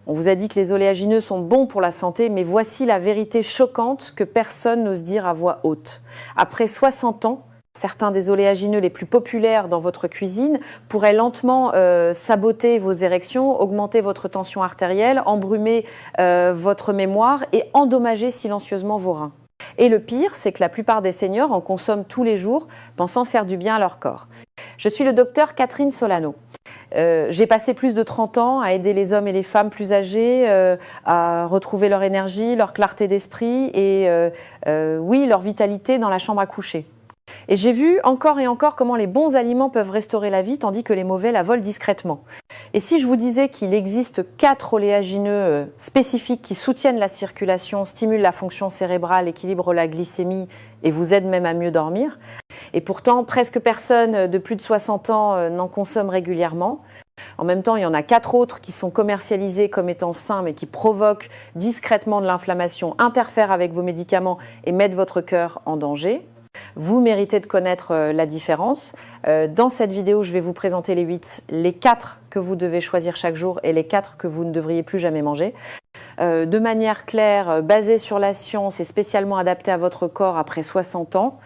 On vous a dit que les oléagineux sont bons pour la santé, mais voici la vérité choquante que personne n'ose dire à voix haute. Après 60 ans, certains des oléagineux les plus populaires dans votre cuisine pourraient lentement saboter vos érections, augmenter votre tension artérielle, embrumer votre mémoire et endommager silencieusement vos reins. Et le pire, c'est que la plupart des seniors en consomment tous les jours, pensant faire du bien à leur corps. Je suis le docteur Catherine Solano. J'ai passé plus de 30 ans à aider les hommes et les femmes plus âgés à retrouver leur énergie, leur clarté d'esprit et oui, leur vitalité dans la chambre à coucher. Et j'ai vu encore et encore comment les bons aliments peuvent restaurer la vie tandis que les mauvais la volent discrètement. Et si je vous disais qu'il existe 4 oléagineux spécifiques qui soutiennent la circulation, stimulent la fonction cérébrale, équilibrent la glycémie et vous aident même à mieux dormir, et pourtant presque personne de plus de 60 ans n'en consomme régulièrement. En même temps, il y en a 4 autres qui sont commercialisés comme étant sains mais qui provoquent discrètement de l'inflammation, interfèrent avec vos médicaments et mettent votre cœur en danger. Vous méritez de connaître la différence. Dans cette vidéo, je vais vous présenter les 4 que vous devez choisir chaque jour et les 4 que vous ne devriez plus jamais manger. De manière claire, basée sur la science et spécialement adaptée à votre corps après 60 ans.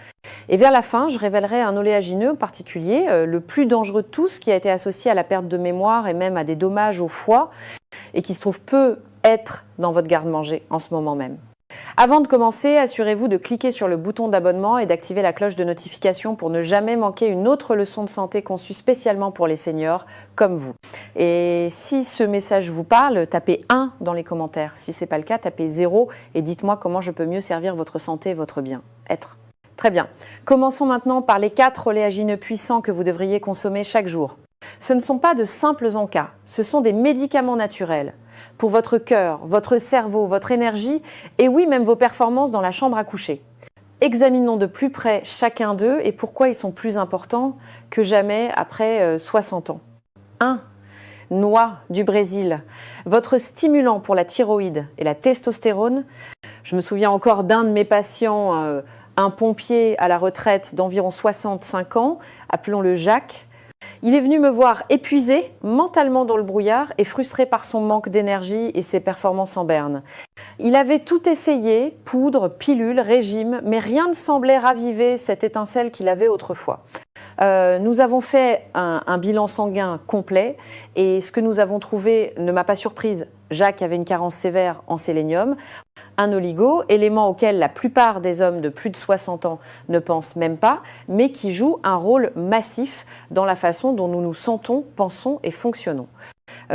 Et vers la fin, je révélerai un oléagineux en particulier, le plus dangereux de tous, qui a été associé à la perte de mémoire et même à des dommages au foie et qui se trouve peut être dans votre garde-manger en ce moment même. Avant de commencer, assurez-vous de cliquer sur le bouton d'abonnement et d'activer la cloche de notification pour ne jamais manquer une autre leçon de santé conçue spécialement pour les seniors comme vous. Et si ce message vous parle, tapez 1 dans les commentaires. Si ce n'est pas le cas, tapez 0 et dites-moi comment je peux mieux servir votre santé et votre bien-être. Très bien. Commençons maintenant par les 4 oléagineux puissants que vous devriez consommer chaque jour. Ce ne sont pas de simples encas, ce sont des médicaments naturels pour votre cœur, votre cerveau, votre énergie et oui, même vos performances dans la chambre à coucher. Examinons de plus près chacun d'eux et pourquoi ils sont plus importants que jamais après 60 ans. 1. Noix du Brésil, votre stimulant pour la thyroïde et la testostérone. Je me souviens encore d'un de mes patients, un pompier à la retraite d'environ 65 ans, appelons-le Jacques. Il est venu me voir épuisé, mentalement dans le brouillard et frustré par son manque d'énergie et ses performances en berne. Il avait tout essayé, poudre, pilule, régime, mais rien ne semblait raviver cette étincelle qu'il avait autrefois. Nous avons fait un bilan sanguin complet et ce que nous avons trouvé ne m'a pas surprise. Jacques avait une carence sévère en sélénium, un oligo, élément auquel la plupart des hommes de plus de 60 ans ne pensent même pas, mais qui joue un rôle massif dans la façon dont nous nous sentons, pensons et fonctionnons.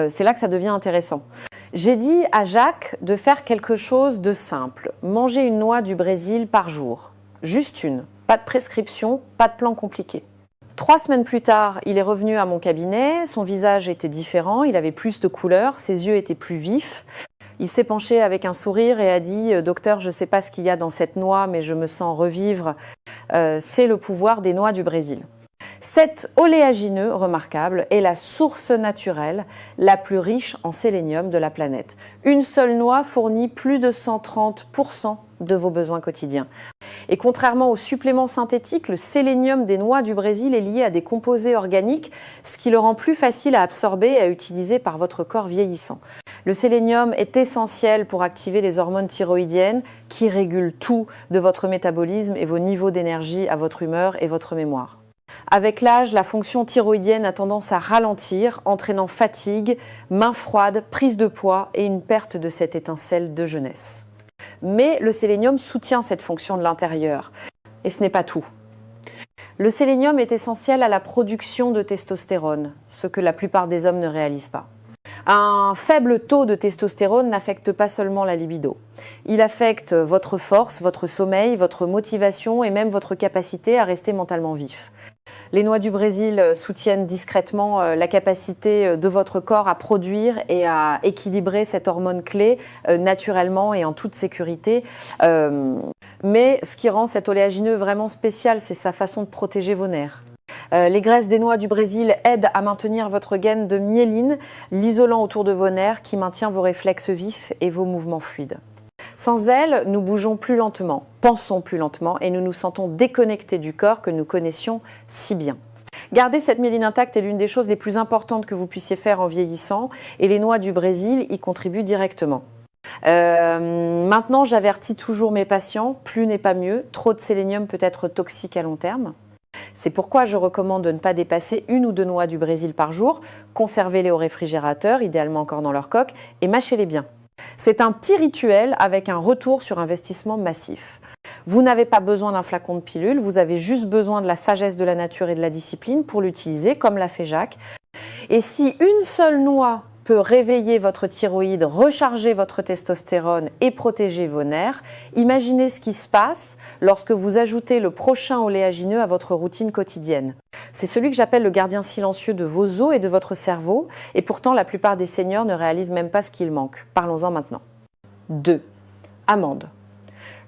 C'est là que ça devient intéressant. J'ai dit à Jacques de faire quelque chose de simple, manger une noix du Brésil par jour, juste une, pas de prescription, pas de plan compliqué. 3 semaines plus tard, il est revenu à mon cabinet, son visage était différent, il avait plus de couleurs, ses yeux étaient plus vifs. Il s'est penché avec un sourire et a dit « Docteur, je ne sais pas ce qu'il y a dans cette noix, mais je me sens revivre. C'est le pouvoir des noix du Brésil. » Cet oléagineux remarquable est la source naturelle la plus riche en sélénium de la planète. Une seule noix fournit plus de 130% de vos besoins quotidiens. Et contrairement aux suppléments synthétiques, le sélénium des noix du Brésil est lié à des composés organiques, ce qui le rend plus facile à absorber et à utiliser par votre corps vieillissant. Le sélénium est essentiel pour activer les hormones thyroïdiennes qui régulent tout de votre métabolisme et vos niveaux d'énergie à votre humeur et votre mémoire. Avec l'âge, la fonction thyroïdienne a tendance à ralentir, entraînant fatigue, mains froides, prise de poids et une perte de cette étincelle de jeunesse. Mais le sélénium soutient cette fonction de l'intérieur. Et ce n'est pas tout. Le sélénium est essentiel à la production de testostérone, ce que la plupart des hommes ne réalisent pas. Un faible taux de testostérone n'affecte pas seulement la libido. Il affecte votre force, votre sommeil, votre motivation et même votre capacité à rester mentalement vif. Les noix du Brésil soutiennent discrètement la capacité de votre corps à produire et à équilibrer cette hormone clé naturellement et en toute sécurité. Mais ce qui rend cet oléagineux vraiment spécial, c'est sa façon de protéger vos nerfs. Les graisses des noix du Brésil aident à maintenir votre gaine de myéline, l'isolant autour de vos nerfs qui maintient vos réflexes vifs et vos mouvements fluides. Sans elles, nous bougeons plus lentement, pensons plus lentement et nous nous sentons déconnectés du corps que nous connaissions si bien. Garder cette myéline intacte est l'une des choses les plus importantes que vous puissiez faire en vieillissant et les noix du Brésil y contribuent directement. Maintenant, j'avertis toujours mes patients, plus n'est pas mieux, trop de sélénium peut être toxique à long terme. C'est pourquoi je recommande de ne pas dépasser 1 ou 2 noix du Brésil par jour, conservez-les au réfrigérateur, idéalement encore dans leur coque, et mâchez-les bien. C'est un petit rituel avec un retour sur investissement massif. Vous n'avez pas besoin d'un flacon de pilule, vous avez juste besoin de la sagesse de la nature et de la discipline pour l'utiliser, comme l'a fait Jacques. Et si une seule noix peut réveiller votre thyroïde, recharger votre testostérone et protéger vos nerfs, imaginez ce qui se passe lorsque vous ajoutez le prochain oléagineux à votre routine quotidienne. C'est celui que j'appelle le gardien silencieux de vos os et de votre cerveau, et pourtant la plupart des seniors ne réalisent même pas ce qu'il manque. Parlons-en maintenant. 2. Amandes.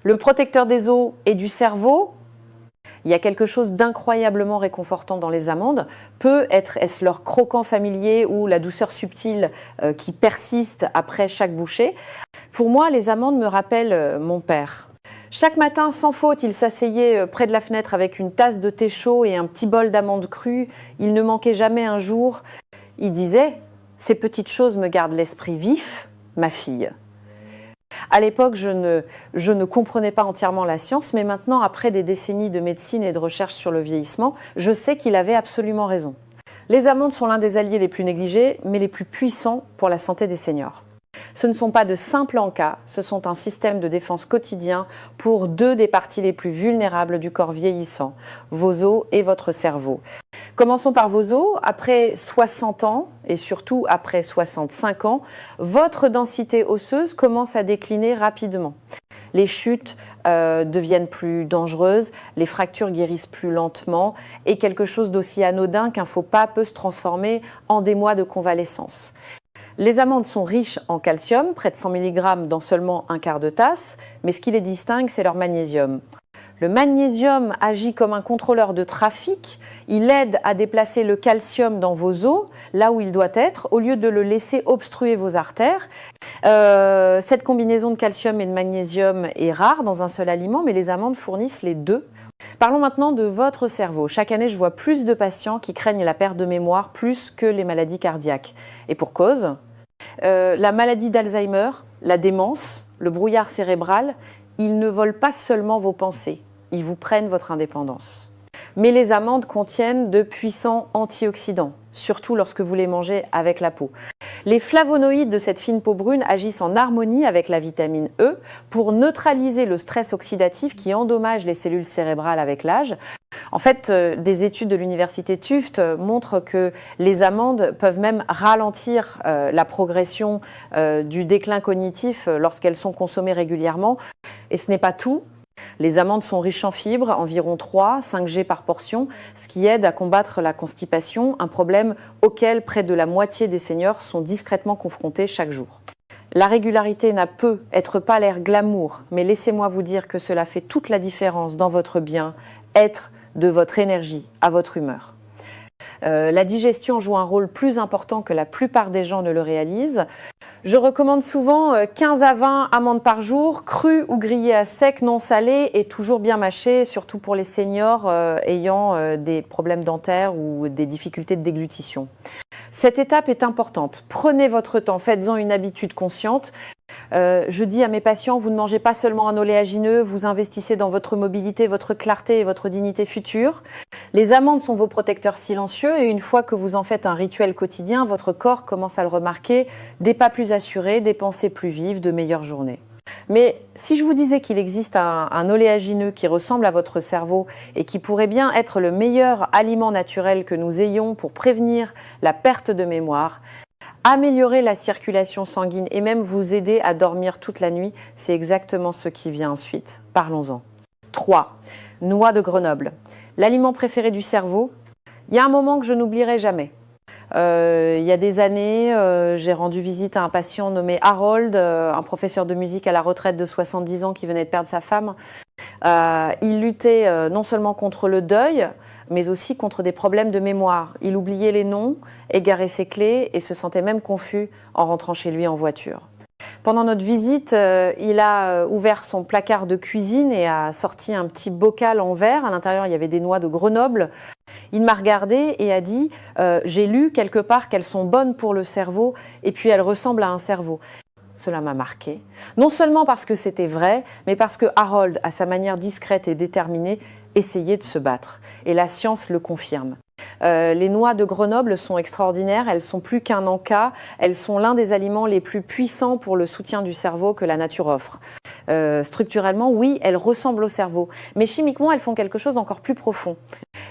Le protecteur des os et du cerveau, il y a quelque chose d'incroyablement réconfortant dans les amandes. Est-ce leur croquant familier ou la douceur subtile qui persiste après chaque bouchée? Pour moi, les amandes me rappellent mon père. Chaque matin, sans faute, il s'asseyait près de la fenêtre avec une tasse de thé chaud et un petit bol d'amandes crues. Il ne manquait jamais un jour. Il disait « Ces petites choses me gardent l'esprit vif, ma fille ». À l'époque, je ne comprenais pas entièrement la science, mais maintenant, après des décennies de médecine et de recherche sur le vieillissement, je sais qu'il avait absolument raison. Les amandes sont l'un des alliés les plus négligés, mais les plus puissants pour la santé des seniors. Ce ne sont pas de simples encas, ce sont un système de défense quotidien pour 2 des parties les plus vulnérables du corps vieillissant, vos os et votre cerveau. Commençons par vos os. Après 60 ans et surtout après 65 ans, votre densité osseuse commence à décliner rapidement. Les chutes deviennent plus dangereuses, les fractures guérissent plus lentement et quelque chose d'aussi anodin qu'un faux pas peut se transformer en des mois de convalescence. Les amandes sont riches en calcium, près de 100 mg dans seulement un quart de tasse, mais ce qui les distingue, c'est leur magnésium. Le magnésium agit comme un contrôleur de trafic, il aide à déplacer le calcium dans vos os, là où il doit être, au lieu de le laisser obstruer vos artères. Cette combinaison de calcium et de magnésium est rare dans un seul aliment, mais les amandes fournissent les 2. Parlons maintenant de votre cerveau. Chaque année, je vois plus de patients qui craignent la perte de mémoire plus que les maladies cardiaques. Et pour cause, la maladie d'Alzheimer, la démence, le brouillard cérébral, ils ne volent pas seulement vos pensées, ils vous prennent votre indépendance. Mais les amandes contiennent de puissants antioxydants, surtout lorsque vous les mangez avec la peau. Les flavonoïdes de cette fine peau brune agissent en harmonie avec la vitamine E pour neutraliser le stress oxydatif qui endommage les cellules cérébrales avec l'âge. En fait, des études de l'université Tufts montrent que les amandes peuvent même ralentir la progression du déclin cognitif lorsqu'elles sont consommées régulièrement. Et ce n'est pas tout. Les amandes sont riches en fibres, environ 3-5 G par portion, ce qui aide à combattre la constipation, un problème auquel près de la moitié des seniors sont discrètement confrontés chaque jour. La régularité n'a peut être pas l'air glamour, mais laissez-moi vous dire que cela fait toute la différence dans votre bien-être, de votre énergie à votre humeur. La digestion joue un rôle plus important que la plupart des gens ne le réalisent. Je recommande souvent 15 à 20 amandes par jour, crues ou grillées à sec, non salées et toujours bien mâchées, surtout pour les seniors ayant des problèmes dentaires ou des difficultés de déglutition. Cette étape est importante. Prenez votre temps, faites-en une habitude consciente. Je dis à mes patients, vous ne mangez pas seulement un oléagineux, vous investissez dans votre mobilité, votre clarté et votre dignité future. Les amandes sont vos protecteurs silencieux et une fois que vous en faites un rituel quotidien, votre corps commence à le remarquer, des pas plus assurés, des pensées plus vives, de meilleures journées. Mais si je vous disais qu'il existe un oléagineux qui ressemble à votre cerveau et qui pourrait bien être le meilleur aliment naturel que nous ayons pour prévenir la perte de mémoire, améliorer la circulation sanguine et même vous aider à dormir toute la nuit, c'est exactement ce qui vient ensuite. Parlons-en. 3. Noix de Grenoble. L'aliment préféré du cerveau. Il y a un moment que je n'oublierai jamais. Il y a des années, j'ai rendu visite à un patient nommé Harold, un professeur de musique à la retraite de 70 ans qui venait de perdre sa femme. Il luttait non seulement contre le deuil, mais aussi contre des problèmes de mémoire. Il oubliait les noms, égarait ses clés et se sentait même confus en rentrant chez lui en voiture. Pendant notre visite, il a ouvert son placard de cuisine et a sorti un petit bocal en verre. À l'intérieur, il y avait des noix de Grenoble. Il m'a regardé et a dit j'ai lu quelque part qu'elles sont bonnes pour le cerveau et puis elles ressemblent à un cerveau. Cela m'a marqué, non seulement parce que c'était vrai, mais parce que Harold, à sa manière discrète et déterminée, essayait de se battre. Et la science le confirme. Les noix de Grenoble sont extraordinaires, elles sont plus qu'un encas, elles sont l'un des aliments les plus puissants pour le soutien du cerveau que la nature offre. Structurellement, oui, elles ressemblent au cerveau, mais chimiquement, elles font quelque chose d'encore plus profond.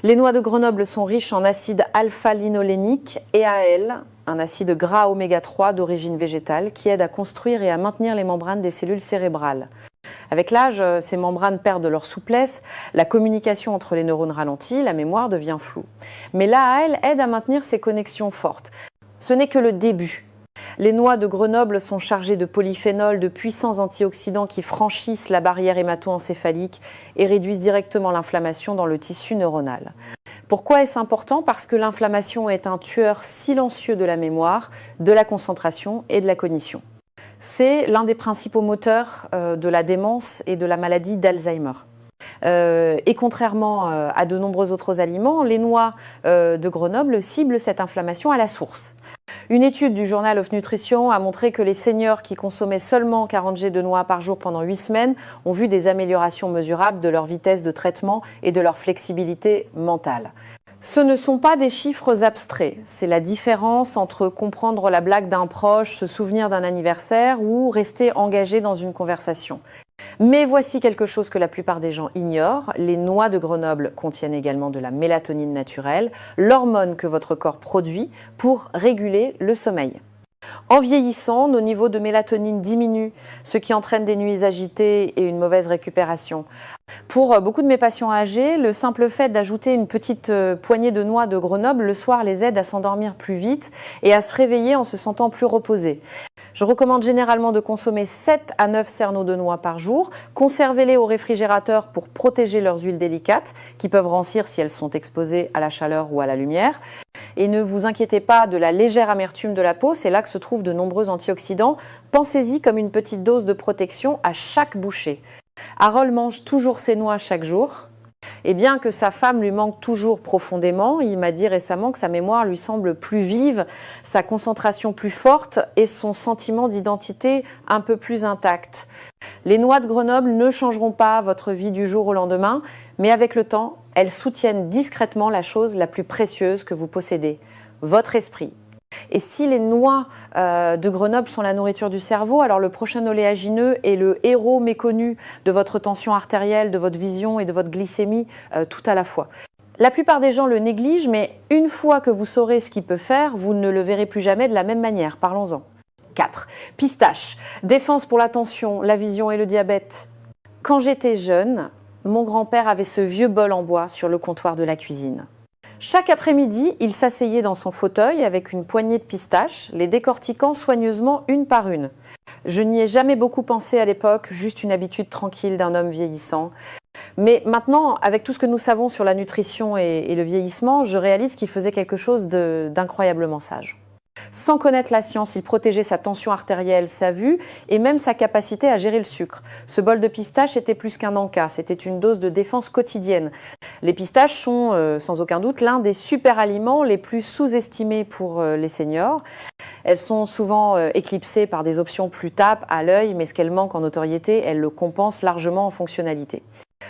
Les noix de Grenoble sont riches en acide alpha-linolénique et AL, un acide gras oméga 3 d'origine végétale qui aide à construire et à maintenir les membranes des cellules cérébrales. Avec l'âge, ces membranes perdent leur souplesse, la communication entre les neurones ralentit, la mémoire devient floue. Mais l'AAL aide à maintenir ces connexions fortes. Ce n'est que le début. Les noix de Grenoble sont chargées de polyphénols, de puissants antioxydants qui franchissent la barrière hémato-encéphalique et réduisent directement l'inflammation dans le tissu neuronal. Pourquoi est-ce important? Parce que l'inflammation est un tueur silencieux de la mémoire, de la concentration et de la cognition. C'est l'un des principaux moteurs de la démence et de la maladie d'Alzheimer. Et contrairement à de nombreux autres aliments, les noix de Grenoble ciblent cette inflammation à la source. Une étude du Journal of Nutrition a montré que les seniors qui consommaient seulement 40 g de noix par jour pendant 8 semaines ont vu des améliorations mesurables de leur vitesse de traitement et de leur flexibilité mentale. Ce ne sont pas des chiffres abstraits, c'est la différence entre comprendre la blague d'un proche, se souvenir d'un anniversaire ou rester engagé dans une conversation. Mais voici quelque chose que la plupart des gens ignorent. Les noix de Grenoble contiennent également de la mélatonine naturelle, l'hormone que votre corps produit pour réguler le sommeil. En vieillissant, nos niveaux de mélatonine diminuent, ce qui entraîne des nuits agitées et une mauvaise récupération. Pour beaucoup de mes patients âgés, le simple fait d'ajouter une petite poignée de noix de Grenoble le soir les aide à s'endormir plus vite et à se réveiller en se sentant plus reposés. Je recommande généralement de consommer 7 à 9 cerneaux de noix par jour. Conservez-les au réfrigérateur pour protéger leurs huiles délicates qui peuvent rancir si elles sont exposées à la chaleur ou à la lumière. Et ne vous inquiétez pas de la légère amertume de la peau, c'est là que se trouvent de nombreux antioxydants. Pensez-y comme une petite dose de protection à chaque bouchée. Harold mange toujours ses noix chaque jour. Et bien que sa femme lui manque toujours profondément, il m'a dit récemment que sa mémoire lui semble plus vive, sa concentration plus forte et son sentiment d'identité un peu plus intact. Les noix de Grenoble ne changeront pas votre vie du jour au lendemain, mais avec le temps, elles soutiennent discrètement la chose la plus précieuse que vous possédez, votre esprit. Et si les noix de Grenoble sont la nourriture du cerveau, alors le prochain oléagineux est le héros méconnu de votre tension artérielle, de votre vision et de votre glycémie tout à la fois. La plupart des gens le négligent, mais une fois que vous saurez ce qu'il peut faire, vous ne le verrez plus jamais de la même manière. Parlons-en. 4. Pistache. Défense pour la tension, la vision et le diabète. Quand j'étais jeune, mon grand-père avait ce vieux bol en bois sur le comptoir de la cuisine. Chaque après-midi, il s'asseyait dans son fauteuil avec une poignée de pistaches, les décortiquant soigneusement une par une. Je n'y ai jamais beaucoup pensé à l'époque, juste une habitude tranquille d'un homme vieillissant. Mais maintenant, avec tout ce que nous savons sur la nutrition et le vieillissement, je réalise qu'il faisait quelque chose d'incroyablement sage. Sans connaître la science, il protégeait sa tension artérielle, sa vue et même sa capacité à gérer le sucre. Ce bol de pistaches était plus qu'un encas, c'était une dose de défense quotidienne. Les pistaches sont sans aucun doute l'un des super aliments les plus sous-estimés pour les seniors. Elles sont souvent éclipsées par des options plus tapes à l'œil, mais ce qu'elles manquent en notoriété, elles le compensent largement en fonctionnalité.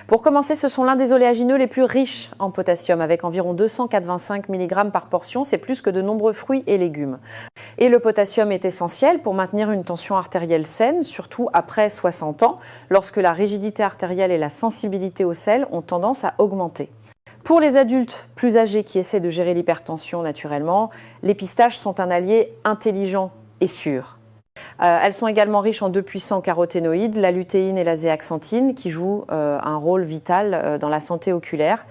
Pour commencer, ce sont l'un des oléagineux les plus riches en potassium, avec environ 285 mg par portion, c'est plus que de nombreux fruits et légumes. Et le potassium est essentiel pour maintenir une tension artérielle saine, surtout après 60 ans, lorsque la rigidité artérielle et la sensibilité au sel ont tendance à augmenter. Pour les adultes plus âgés qui essaient de gérer l'hypertension naturellement, les pistaches sont un allié intelligent et sûr. Elles sont également riches en deux puissants caroténoïdes, la lutéine et la zéaxanthine, qui jouent un rôle vital dans la santé oculaire.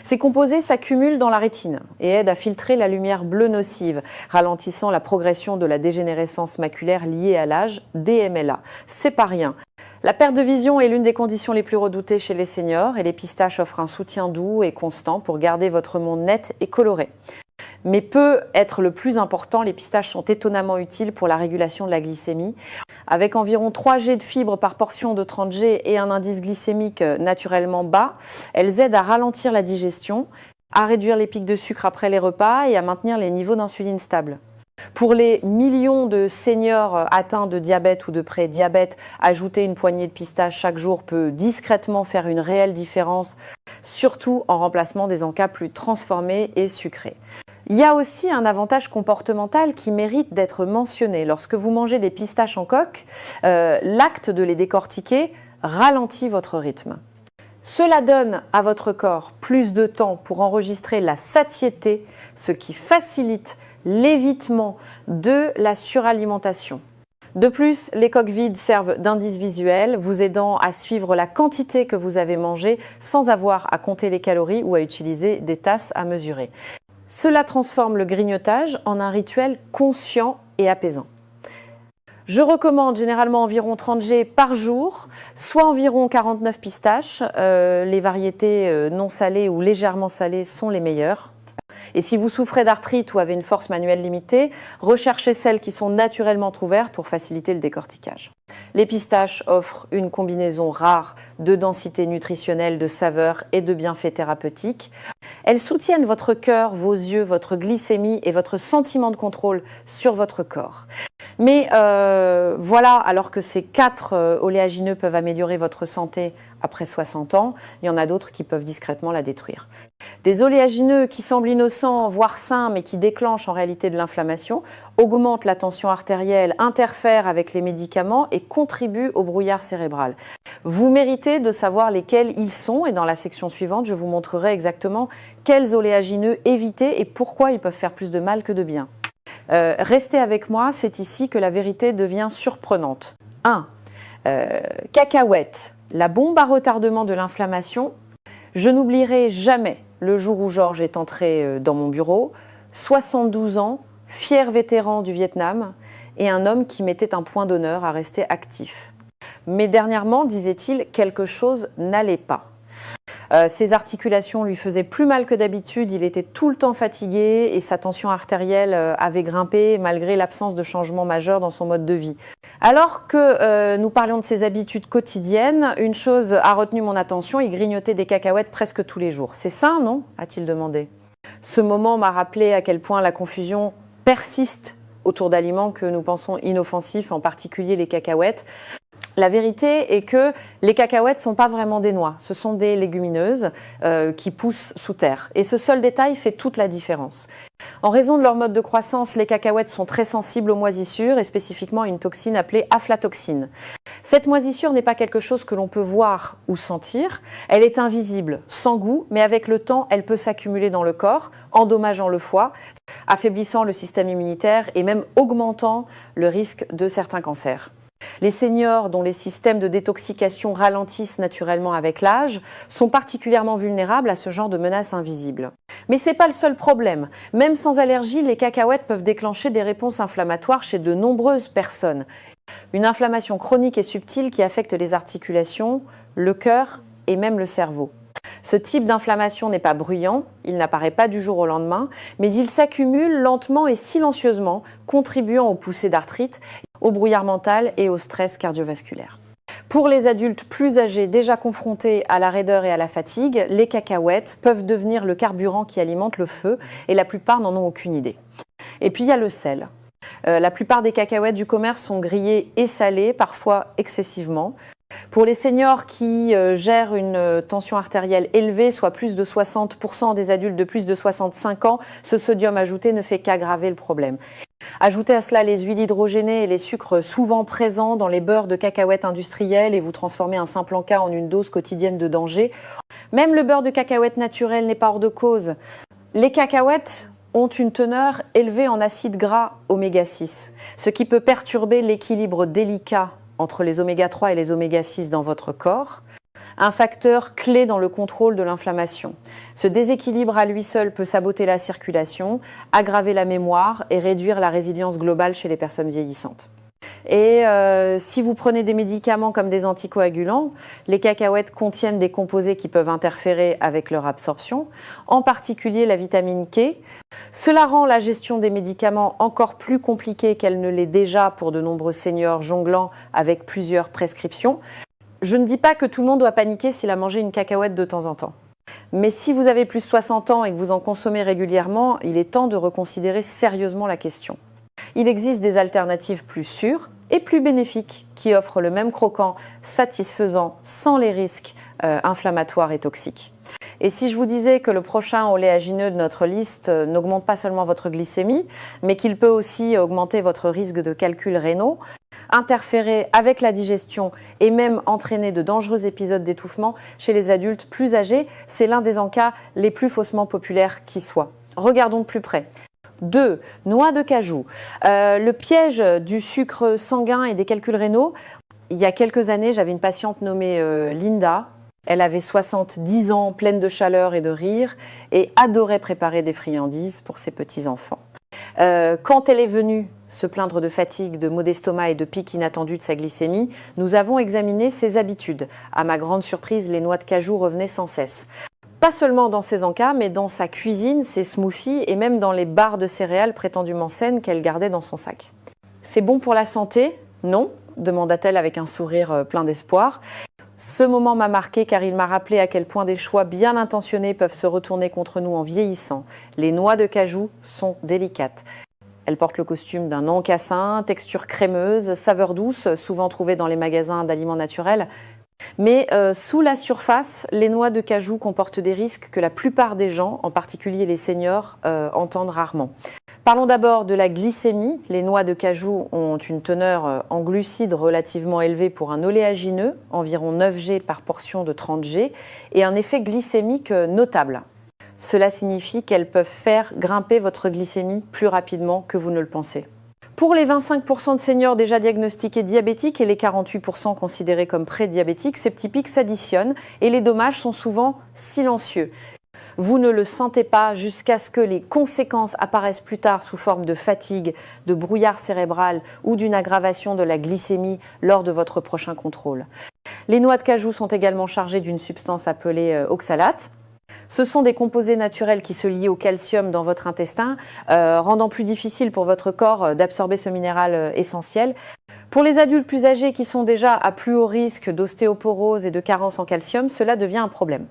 Ces composés s'accumulent dans la rétine et aident à filtrer la lumière bleue nocive, ralentissant la progression de la dégénérescence maculaire liée à l'âge, DMLA. C'est pas rien. La perte de vision est l'une des conditions les plus redoutées chez les seniors et les pistaches offrent un soutien doux et constant pour garder votre monde net et coloré. Mais peut être le plus important, les pistaches sont étonnamment utiles pour la régulation de la glycémie. Avec environ 3 g de fibres par portion de 30 g et un indice glycémique naturellement bas, elles aident à ralentir la digestion. à réduire les pics de sucre après les repas et à maintenir les niveaux d'insuline stables. Pour les millions de seniors atteints de diabète ou de prédiabète, ajouter une poignée de pistaches chaque jour peut discrètement faire une réelle différence, surtout en remplacement des encas plus transformés et sucrés. Il y a aussi un avantage comportemental qui mérite d'être mentionné. Lorsque vous mangez des pistaches en coque, l'acte de les décortiquer ralentit votre rythme. Cela donne à votre corps plus de temps pour enregistrer la satiété, ce qui facilite l'évitement de la suralimentation. De plus, les coques vides servent d'indice visuel, vous aidant à suivre la quantité que vous avez mangée sans avoir à compter les calories ou à utiliser des tasses à mesurer. Cela transforme le grignotage en un rituel conscient et apaisant. Je recommande généralement environ 30 G par jour, soit environ 49 pistaches. Les variétés non salées ou légèrement salées sont les meilleures. Et si vous souffrez d'arthrite ou avez une force manuelle limitée, recherchez celles qui sont naturellement ouvertes pour faciliter le décortiquage. Les pistaches offrent une combinaison rare de densité nutritionnelle, de saveurs et de bienfaits thérapeutiques. Elles soutiennent votre cœur, vos yeux, votre glycémie et votre sentiment de contrôle sur votre corps. Mais voilà, alors que ces 4 oléagineux peuvent améliorer votre santé après 60 ans, il y en a d'autres qui peuvent discrètement la détruire. Des oléagineux qui semblent innocents, voire sains, mais qui déclenchent en réalité de l'inflammation, augmentent la tension artérielle, interfèrent avec les médicaments et contribuent au brouillard cérébral. Vous méritez de savoir lesquels ils sont et dans la section suivante, je vous montrerai exactement quels oléagineux éviter et pourquoi ils peuvent faire plus de mal que de bien. Restez avec moi, c'est ici que la vérité devient surprenante. 1. Cacahuètes, la bombe à retardement de l'inflammation. Je n'oublierai jamais le jour où Georges est entré dans mon bureau, 72 ans, fier vétéran du Vietnam et un homme qui mettait un point d'honneur à rester actif. Mais dernièrement, disait-il, quelque chose n'allait pas. Ses articulations lui faisaient plus mal que d'habitude, il était tout le temps fatigué et sa tension artérielle avait grimpé malgré l'absence de changement majeur dans son mode de vie. Alors que nous parlions de ses habitudes quotidiennes, une chose a retenu mon attention, il grignotait des cacahuètes presque tous les jours. C'est sain, non ? A-t-il demandé. Ce moment m'a rappelé à quel point la confusion persiste autour d'aliments que nous pensons inoffensifs, en particulier les cacahuètes. La vérité est que les cacahuètes ne sont pas vraiment des noix, ce sont des légumineuses qui poussent sous terre. Et ce seul détail fait toute la différence. En raison de leur mode de croissance, les cacahuètes sont très sensibles aux moisissures et spécifiquement à une toxine appelée aflatoxine. Cette moisissure n'est pas quelque chose que l'on peut voir ou sentir, elle est invisible, sans goût, mais avec le temps, elle peut s'accumuler dans le corps, endommageant le foie, affaiblissant le système immunitaire et même augmentant le risque de certains cancers. Les seniors dont les systèmes de détoxication ralentissent naturellement avec l'âge sont particulièrement vulnérables à ce genre de menaces invisibles. Mais ce n'est pas le seul problème. Même sans allergie, les cacahuètes peuvent déclencher des réponses inflammatoires chez de nombreuses personnes. Une inflammation chronique et subtile qui affecte les articulations, le cœur et même le cerveau. Ce type d'inflammation n'est pas bruyant, il n'apparaît pas du jour au lendemain, mais il s'accumule lentement et silencieusement, contribuant aux poussées d'arthrite, au brouillard mental et au stress cardiovasculaire. Pour les adultes plus âgés déjà confrontés à la raideur et à la fatigue, les cacahuètes peuvent devenir le carburant qui alimente le feu et la plupart n'en ont aucune idée. Et puis il y a le sel. La plupart des cacahuètes du commerce sont grillées et salées, parfois excessivement. Pour les seniors qui gèrent une tension artérielle élevée, soit plus de 60% des adultes de plus de 65 ans, ce sodium ajouté ne fait qu'aggraver le problème. Ajoutez à cela les huiles hydrogénées et les sucres souvent présents dans les beurres de cacahuètes industriels et vous transformez un simple encas en une dose quotidienne de danger. Même le beurre de cacahuètes naturel n'est pas hors de cause. Les cacahuètes ont une teneur élevée en acides gras oméga 6, ce qui peut perturber l'équilibre délicat entre les oméga 3 et les oméga 6 dans votre corps, un facteur clé dans le contrôle de l'inflammation. Ce déséquilibre à lui seul peut saboter la circulation, aggraver la mémoire et réduire la résilience globale chez les personnes vieillissantes. Et si vous prenez des médicaments comme des anticoagulants, les cacahuètes contiennent des composés qui peuvent interférer avec leur absorption, en particulier la vitamine K. Cela rend la gestion des médicaments encore plus compliquée qu'elle ne l'est déjà pour de nombreux seniors jonglant avec plusieurs prescriptions. Je ne dis pas que tout le monde doit paniquer s'il a mangé une cacahuète de temps en temps. Mais si vous avez plus de 60 ans et que vous en consommez régulièrement, il est temps de reconsidérer sérieusement la question. Il existe des alternatives plus sûres et plus bénéfiques qui offrent le même croquant satisfaisant sans les risques inflammatoires et toxiques. Et si je vous disais que le prochain oléagineux de notre liste n'augmente pas seulement votre glycémie, mais qu'il peut aussi augmenter votre risque de calculs rénaux, interférer avec la digestion et même entraîner de dangereux épisodes d'étouffement chez les adultes plus âgés, c'est l'un des encas les plus faussement populaires qui soient. Regardons de plus près. 2. Noix de cajou. Le piège du sucre sanguin et des calculs rénaux. Il y a quelques années, j'avais une patiente nommée Linda. Elle avait 70 ans, pleine de chaleur et de rire, et adorait préparer des friandises pour ses petits-enfants. Quand elle est venue se plaindre de fatigue, de maux d'estomac et de pics inattendus de sa glycémie, nous avons examiné ses habitudes. À ma grande surprise, les noix de cajou revenaient sans cesse. Pas seulement dans ses encas, mais dans sa cuisine, ses smoothies et même dans les barres de céréales prétendument saines qu'elle gardait dans son sac. C'est bon pour la santé ? Non, demanda-t-elle avec un sourire plein d'espoir. Ce moment m'a marqué car il m'a rappelé à quel point des choix bien intentionnés peuvent se retourner contre nous en vieillissant. Les noix de cajou sont délicates. Elles portent le costume d'un encassin, texture crémeuse, saveur douce, souvent trouvée dans les magasins d'aliments naturels. Mais sous la surface, les noix de cajou comportent des risques que la plupart des gens, en particulier les seniors, entendent rarement. Parlons d'abord de la glycémie. Les noix de cajou ont une teneur en glucides relativement élevée pour un oléagineux, environ 9 G par portion de 30 G, et un effet glycémique notable. Cela signifie qu'elles peuvent faire grimper votre glycémie plus rapidement que vous ne le pensez. Pour les 25% de seniors déjà diagnostiqués diabétiques et les 48% considérés comme prédiabétiques, ces petits pics s'additionnent et les dommages sont souvent silencieux. Vous ne le sentez pas jusqu'à ce que les conséquences apparaissent plus tard sous forme de fatigue, de brouillard cérébral ou d'une aggravation de la glycémie lors de votre prochain contrôle. Les noix de cajou sont également chargées d'une substance appelée oxalate. Ce sont des composés naturels qui se lient au calcium dans votre intestin, rendant plus difficile pour votre corps d'absorber ce minéral essentiel. Pour les adultes plus âgés qui sont déjà à plus haut risque d'ostéoporose et de carence en calcium, cela devient un problème.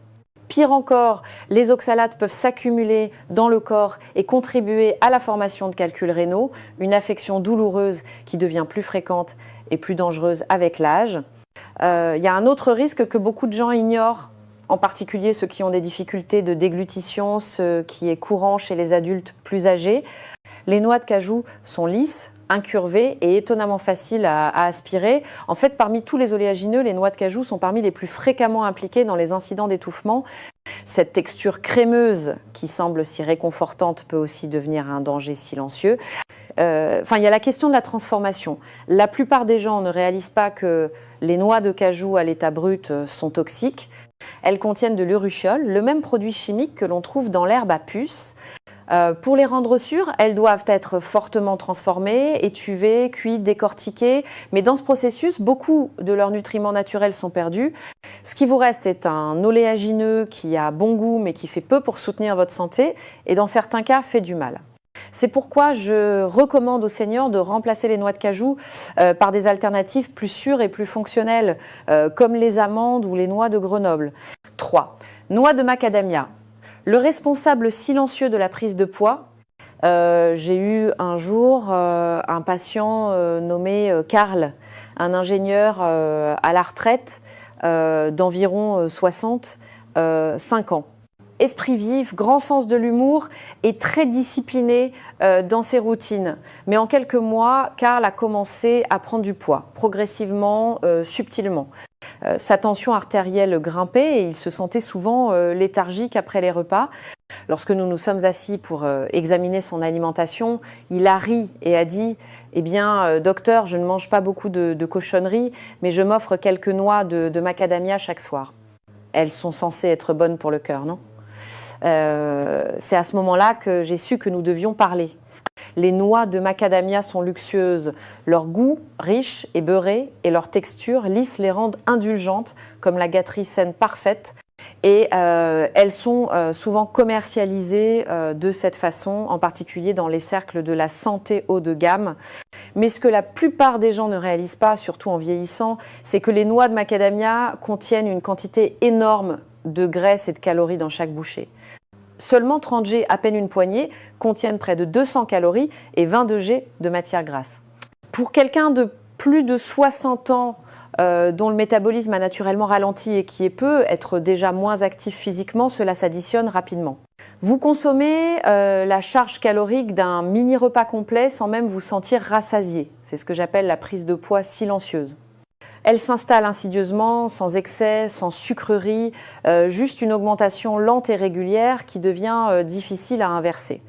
Pire encore, les oxalates peuvent s'accumuler dans le corps et contribuer à la formation de calculs rénaux, une affection douloureuse qui devient plus fréquente et plus dangereuse avec l'âge. Il y a un autre risque que beaucoup de gens ignorent, en particulier ceux qui ont des difficultés de déglutition, ce qui est courant chez les adultes plus âgés. Les noix de cajou sont lisses, incurvées et étonnamment faciles à aspirer. En fait, parmi tous les oléagineux, les noix de cajou sont parmi les plus fréquemment impliquées dans les incidents d'étouffement. Cette texture crémeuse qui semble si réconfortante peut aussi devenir un danger silencieux. Il y a la question de la transformation. La plupart des gens ne réalisent pas que les noix de cajou à l'état brut sont toxiques. Elles contiennent de l'urushiol, le même produit chimique que l'on trouve dans l'herbe à puce. Pour les rendre sûres, elles doivent être fortement transformées, étuvées, cuites, décortiquées. Mais dans ce processus, beaucoup de leurs nutriments naturels sont perdus. Ce qui vous reste est un oléagineux qui a bon goût mais qui fait peu pour soutenir votre santé et dans certains cas fait du mal. C'est pourquoi je recommande aux seniors de remplacer les noix de cajou par des alternatives plus sûres et plus fonctionnelles, comme les amandes ou les noix de Grenoble. 3. Noix de macadamia. Le responsable silencieux de la prise de poids. J'ai eu un jour un patient nommé Karl, un ingénieur à la retraite d'environ 65 ans. Esprit vif, grand sens de l'humour et très discipliné dans ses routines. Mais en quelques mois, Karl a commencé à prendre du poids, progressivement, subtilement. Sa tension artérielle grimpait et il se sentait souvent léthargique après les repas. Lorsque nous nous sommes assis pour examiner son alimentation, il a ri et a dit « Eh bien, docteur, je ne mange pas beaucoup de cochonneries, mais je m'offre quelques noix de macadamia chaque soir. » Elles sont censées être bonnes pour le cœur, non ? C'est à ce moment-là que j'ai su que nous devions parler. Les noix de macadamia sont luxueuses. Leur goût, riche et beurré, et leur texture lisse les rendent indulgentes, comme la gâterie saine parfaite. Et elles sont souvent commercialisées de cette façon, en particulier dans les cercles de la santé haut de gamme. Mais ce que la plupart des gens ne réalisent pas, surtout en vieillissant, c'est que les noix de macadamia contiennent une quantité énorme de graisse et de calories dans chaque bouchée. Seulement 30 G, à peine une poignée, contiennent près de 200 calories et 22 G de matière grasse. Pour quelqu'un de plus de 60 ans, dont le métabolisme a naturellement ralenti et qui peut être déjà moins actif physiquement, cela s'additionne rapidement. Vous consommez la charge calorique d'un mini repas complet sans même vous sentir rassasié. C'est ce que j'appelle la prise de poids silencieuse. Elle s'installe insidieusement, sans excès, sans sucrerie, juste une augmentation lente et régulière qui devient difficile à inverser.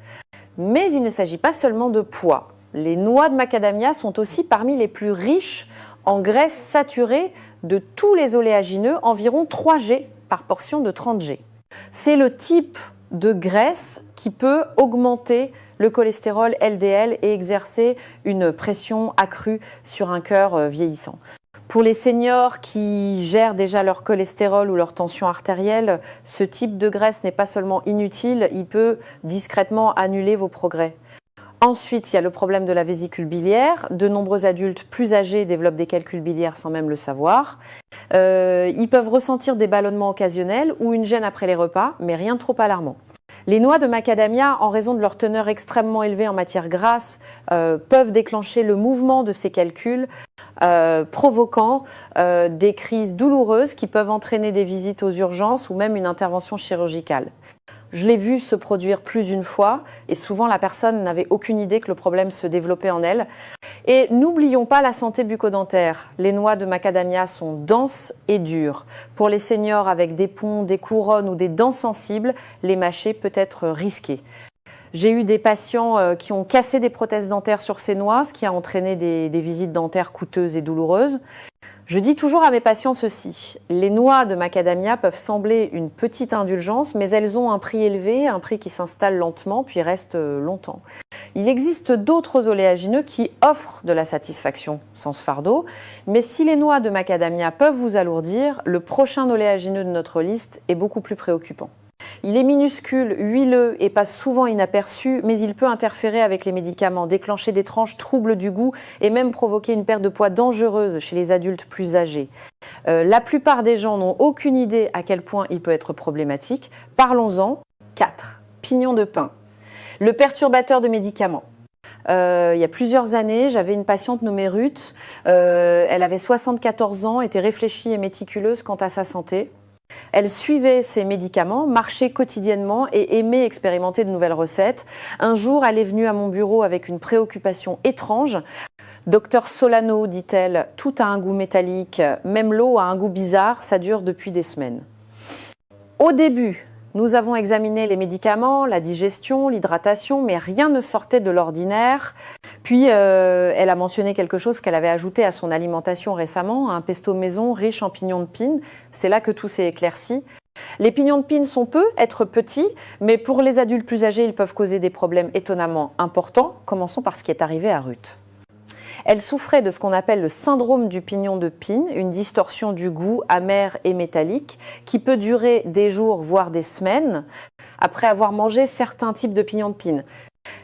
Mais il ne s'agit pas seulement de poids. Les noix de macadamia sont aussi parmi les plus riches en graisses saturées de tous les oléagineux, environ 3 G par portion de 30 G. C'est le type de graisse qui peut augmenter le cholestérol LDL et exercer une pression accrue sur un cœur vieillissant. Pour les seniors qui gèrent déjà leur cholestérol ou leur tension artérielle, ce type de graisse n'est pas seulement inutile, il peut discrètement annuler vos progrès. Ensuite, il y a le problème de la vésicule biliaire. De nombreux adultes plus âgés développent des calculs biliaires sans même le savoir. Ils peuvent ressentir des ballonnements occasionnels ou une gêne après les repas, mais rien de trop alarmant. Les noix de macadamia, en raison de leur teneur extrêmement élevée en matière grasse, peuvent déclencher le mouvement de ces calculs, provoquant des crises douloureuses qui peuvent entraîner des visites aux urgences ou même une intervention chirurgicale. Je l'ai vu se produire plus d'une fois et souvent la personne n'avait aucune idée que le problème se développait en elle. Et n'oublions pas la santé bucco-dentaire. Les noix de macadamia sont denses et dures. Pour les seniors avec des ponts, des couronnes ou des dents sensibles, les mâcher peut être risqué. J'ai eu des patients qui ont cassé des prothèses dentaires sur ces noix, ce qui a entraîné des visites dentaires coûteuses et douloureuses. Je dis toujours à mes patients ceci, les noix de macadamia peuvent sembler une petite indulgence, mais elles ont un prix élevé, un prix qui s'installe lentement puis reste longtemps. Il existe d'autres oléagineux qui offrent de la satisfaction sans ce fardeau, mais si les noix de macadamia peuvent vous alourdir, le prochain oléagineux de notre liste est beaucoup plus préoccupant. Il est minuscule, huileux et passe souvent inaperçu, mais il peut interférer avec les médicaments, déclencher d'étranges troubles du goût et même provoquer une perte de poids dangereuse chez les adultes plus âgés. La plupart des gens n'ont aucune idée à quel point il peut être problématique. Parlons-en. 4. Pignon de pin. Le perturbateur de médicaments. Il y a plusieurs années, j'avais une patiente nommée Ruth. Elle avait 74 ans, était réfléchie et méticuleuse quant à sa santé. Elle suivait ses médicaments, marchait quotidiennement et aimait expérimenter de nouvelles recettes. Un jour, elle est venue à mon bureau avec une préoccupation étrange. Docteur Solano, dit-elle, tout a un goût métallique, même l'eau a un goût bizarre, ça dure depuis des semaines. Au début, nous avons examiné les médicaments, la digestion, l'hydratation, mais rien ne sortait de l'ordinaire. Puis, elle a mentionné quelque chose qu'elle avait ajouté à son alimentation récemment, un pesto maison riche en pignons de pin. C'est là que tout s'est éclairci. Les pignons de pin peuvent être petits, mais pour les adultes plus âgés, ils peuvent causer des problèmes étonnamment importants. Commençons par ce qui est arrivé à Ruth. Elle souffrait de ce qu'on appelle le syndrome du pignon de pin, une distorsion du goût amer et métallique qui peut durer des jours, voire des semaines, après avoir mangé certains types de pignons de pin.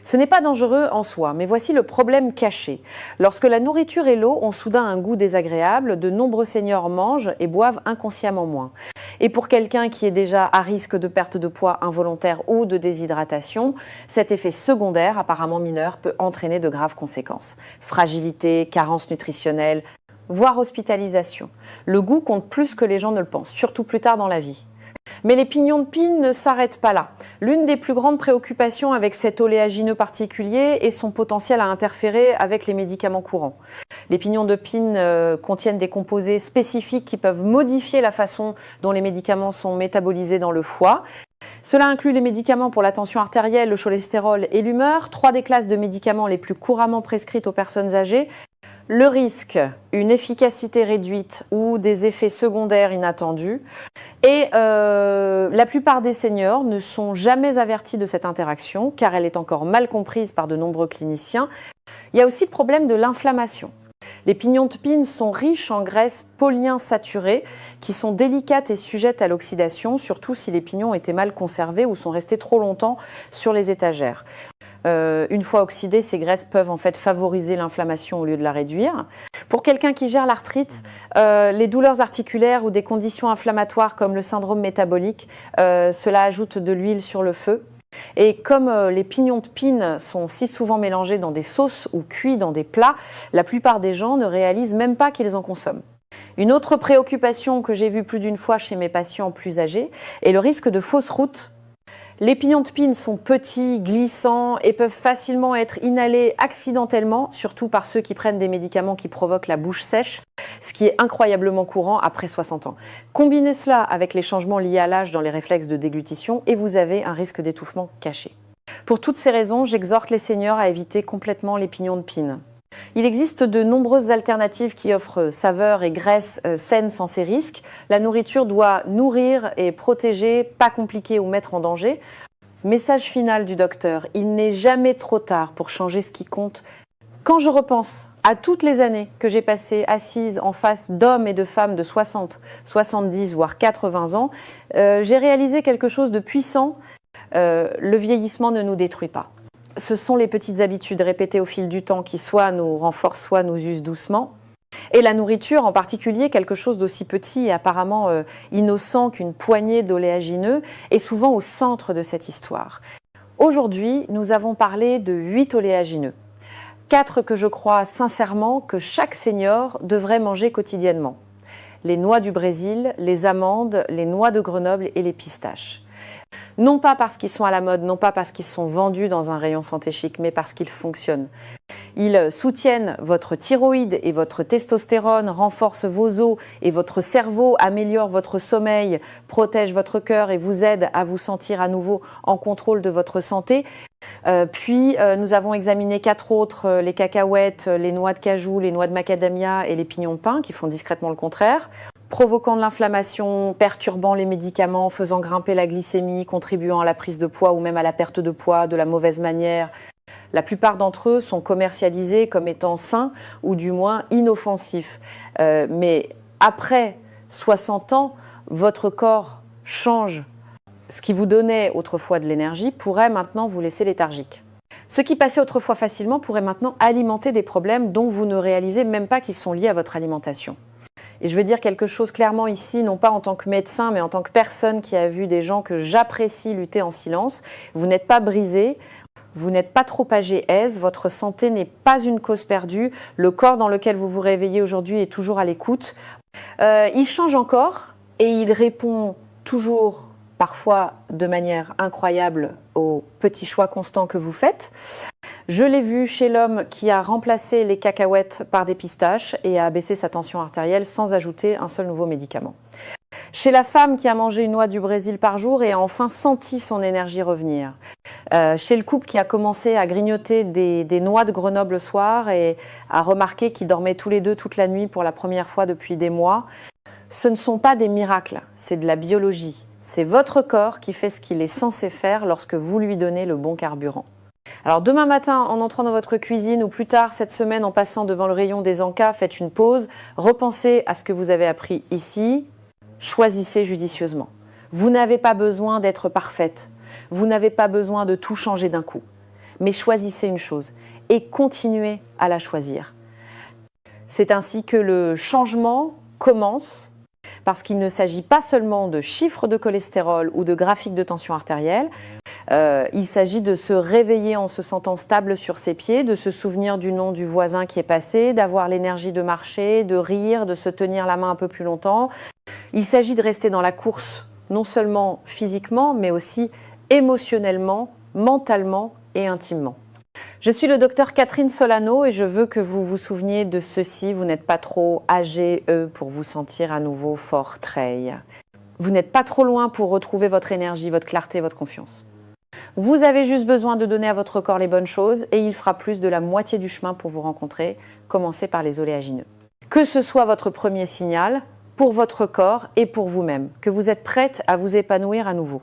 Ce n'est pas dangereux en soi, mais voici le problème caché. Lorsque la nourriture et l'eau ont soudain un goût désagréable, de nombreux seniors mangent et boivent inconsciemment moins. Et pour quelqu'un qui est déjà à risque de perte de poids involontaire ou de déshydratation, cet effet secondaire, apparemment mineur, peut entraîner de graves conséquences. Fragilité, carence nutritionnelle, voire hospitalisation. Le goût compte plus que les gens ne le pensent, surtout plus tard dans la vie. Mais les pignons de pin ne s'arrêtent pas là. L'une des plus grandes préoccupations avec cet oléagineux particulier est son potentiel à interférer avec les médicaments courants. Les pignons de pin contiennent des composés spécifiques qui peuvent modifier la façon dont les médicaments sont métabolisés dans le foie. Cela inclut les médicaments pour la tension artérielle, le cholestérol et l'humeur, 3 des classes de médicaments les plus couramment prescrites aux personnes âgées. Le risque, une efficacité réduite ou des effets secondaires inattendus. Et la plupart des seniors ne sont jamais avertis de cette interaction car elle est encore mal comprise par de nombreux cliniciens. Il y a aussi le problème de l'inflammation. Les pignons de pin sont riches en graisses polyinsaturées qui sont délicates et sujettes à l'oxydation, surtout si les pignons étaient mal conservés ou sont restés trop longtemps sur les étagères. Une fois oxydées, ces graisses peuvent en fait favoriser l'inflammation au lieu de la réduire. Pour quelqu'un qui gère l'arthrite, les douleurs articulaires ou des conditions inflammatoires comme le syndrome métabolique, cela ajoute de l'huile sur le feu. Et comme les pignons de pin sont si souvent mélangés dans des sauces ou cuits dans des plats, la plupart des gens ne réalisent même pas qu'ils en consomment. Une autre préoccupation que j'ai vue plus d'une fois chez mes patients plus âgés est le risque de fausse route. Les pignons de pin sont petits, glissants et peuvent facilement être inhalés accidentellement, surtout par ceux qui prennent des médicaments qui provoquent la bouche sèche, ce qui est incroyablement courant après 60 ans. Combinez cela avec les changements liés à l'âge dans les réflexes de déglutition et vous avez un risque d'étouffement caché. Pour toutes ces raisons, j'exhorte les seniors à éviter complètement les pignons de pin. Il existe de nombreuses alternatives qui offrent saveurs et graisses saines sans ces risques. La nourriture doit nourrir et protéger, pas compliquer ou mettre en danger. Message final du docteur, il n'est jamais trop tard pour changer ce qui compte. Quand je repense à toutes les années que j'ai passées assises en face d'hommes et de femmes de 60, 70, voire 80 ans, j'ai réalisé quelque chose de puissant. Le vieillissement ne nous détruit pas. Ce sont les petites habitudes répétées au fil du temps qui soit nous renforcent, soit nous usent doucement. Et la nourriture, en particulier, quelque chose d'aussi petit et apparemment innocent qu'une poignée d'oléagineux, est souvent au centre de cette histoire. Aujourd'hui, nous avons parlé de 8 oléagineux. 4 que je crois sincèrement que chaque senior devrait manger quotidiennement. Les noix du Brésil, les amandes, les noix de Grenoble et les pistaches. Non pas parce qu'ils sont à la mode, non pas parce qu'ils sont vendus dans un rayon santé chic, mais parce qu'ils fonctionnent. Ils soutiennent votre thyroïde et votre testostérone, renforcent vos os et votre cerveau, améliorent votre sommeil, protègent votre cœur et vous aident à vous sentir à nouveau en contrôle de votre santé. Puis nous avons examiné 4 autres, les cacahuètes, les noix de cajou, les noix de macadamia et les pignons de pin, qui font discrètement le contraire. Provoquant de l'inflammation, perturbant les médicaments, faisant grimper la glycémie, contribuant à la prise de poids ou même à la perte de poids de la mauvaise manière. La plupart d'entre eux sont commercialisés comme étant sains ou du moins inoffensifs. Mais après 60 ans, votre corps change. Ce qui vous donnait autrefois de l'énergie pourrait maintenant vous laisser léthargique. Ce qui passait autrefois facilement pourrait maintenant alimenter des problèmes dont vous ne réalisez même pas qu'ils sont liés à votre alimentation. Et je veux dire quelque chose clairement ici, non pas en tant que médecin, mais en tant que personne qui a vu des gens que j'apprécie lutter en silence. Vous n'êtes pas brisé, vous n'êtes pas trop âgé aise, votre santé n'est pas une cause perdue. Le corps dans lequel vous vous réveillez aujourd'hui est toujours à l'écoute. Il change encore et il répond toujours, parfois de manière incroyable, aux petits choix constants que vous faites. Je l'ai vu chez l'homme qui a remplacé les cacahuètes par des pistaches et a abaissé sa tension artérielle sans ajouter un seul nouveau médicament. Chez la femme qui a mangé une noix du Brésil par jour et a enfin senti son énergie revenir. Chez le couple qui a commencé à grignoter des noix de Grenoble le soir et a remarqué qu'ils dormaient tous les deux toute la nuit pour la première fois depuis des mois. Ce ne sont pas des miracles, c'est de la biologie. C'est votre corps qui fait ce qu'il est censé faire lorsque vous lui donnez le bon carburant. Alors demain matin, en entrant dans votre cuisine ou plus tard cette semaine en passant devant le rayon des encas, faites une pause, repensez à ce que vous avez appris ici, choisissez judicieusement. Vous n'avez pas besoin d'être parfaite, vous n'avez pas besoin de tout changer d'un coup, mais choisissez une chose et continuez à la choisir. C'est ainsi que le changement commence. Parce qu'il ne s'agit pas seulement de chiffres de cholestérol ou de graphiques de tension artérielle, il s'agit de se réveiller en se sentant stable sur ses pieds, de se souvenir du nom du voisin qui est passé, d'avoir l'énergie de marcher, de rire, de se tenir la main un peu plus longtemps. Il s'agit de rester dans la course, non seulement physiquement, mais aussi émotionnellement, mentalement et intimement. Je suis le docteur Catherine Solano et je veux que vous vous souveniez de ceci. Vous n'êtes pas trop âgé pour vous sentir à nouveau fort treille. Vous n'êtes pas trop loin pour retrouver votre énergie, votre clarté, votre confiance. Vous avez juste besoin de donner à votre corps les bonnes choses et il fera plus de la moitié du chemin pour vous rencontrer. Commencez par les oléagineux. Que ce soit votre premier signal pour votre corps et pour vous-même, que vous êtes prête à vous épanouir à nouveau.